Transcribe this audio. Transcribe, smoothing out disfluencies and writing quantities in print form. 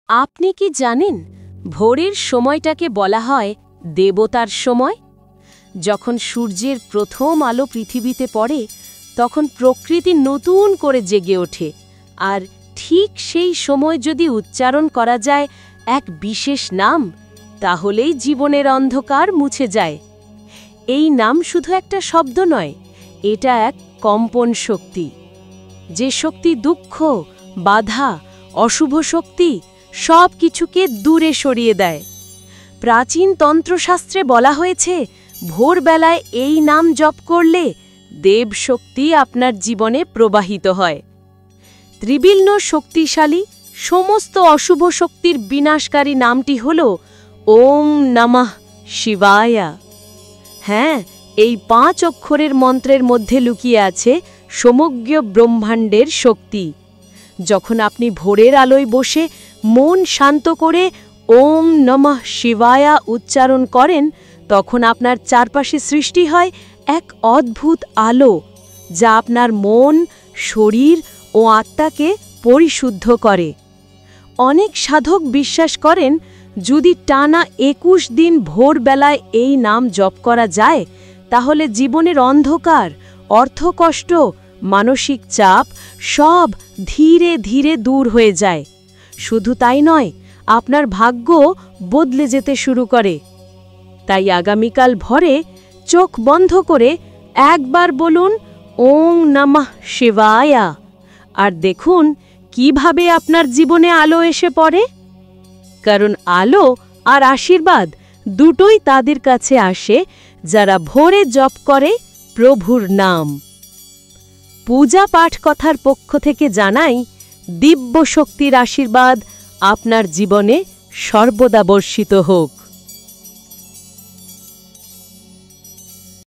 আপনি কি জানেন ভোরের সময়টাকে বলা হয় দেবতার সময়? যখন সূর্যের প্রথম আলো পৃথিবীতে পড়ে তখন প্রকৃতি নতুন করে জেগে ওঠে, আর ঠিক সেই সময় যদি উচ্চারণ করা যায় এক বিশেষ নাম, তাহলেই জীবনের অন্ধকার মুছে যায়। এই নাম শুধু একটা শব্দ নয়, এটা এক কম্পন শক্তি, যে শক্তি দুঃখ, বাধা, অশুভ শক্তি সব কিছুকে দূরে সরিয়ে দেয়। প্রাচীন তন্ত্রশাস্ত্রে বলা হয়েছে ভোরবেলায় এই নাম জপ করলে দেব শক্তি আপনার জীবনে প্রবাহিত হয়। ত্রিবিল্ন শক্তিশালী সমস্ত অশুভ শক্তির বিনাশকারী নামটি হল ওম নমঃ শিবায়া। হ্যাঁ, এই 5 অক্ষরের মন্ত্রের মধ্যে লুকিয়ে আছে সমগ্র ব্রহ্মাণ্ডের শক্তি। যখন আপনি ভোরের আলোয় বসে মন শান্ত করে ওম নমঃ শিবায়া উচ্চারণ করেন, তখন আপনার চারপাশে সৃষ্টি হয় এক অদ্ভুত আলো, যা আপনার মন, শরীর ও আত্মাকে পরিশুদ্ধ করে। অনেক সাধক বিশ্বাস করেন যদি টানা 21 দিন ভোরবেলায় এই নাম জপ করা যায়, তাহলে জীবনের অন্ধকার, অর্থকষ্ট, মানসিক চাপ সব ধীরে ধীরে দূর হয়ে যায়। শুধু তাই নয়, আপনার ভাগ্য বদলে যেতে শুরু করে। তাই আগামীকাল ভোরে চোখ বন্ধ করে একবার বলুন ওম নমঃ শিবায়া, আর দেখুন কিভাবে আপনার জীবনে আলো এসে পড়ে। কারণ আলো আর আশীর্বাদ দুটোই তাদের কাছে আসে যারা ভোরে জপ করে প্রভুর নাম। পূজা পাঠ কথার পক্ষ থেকে জানাই দিব্য শক্তির আশীর্বাদ আপনার জীবনে সর্বদা বর্ষিত হোক।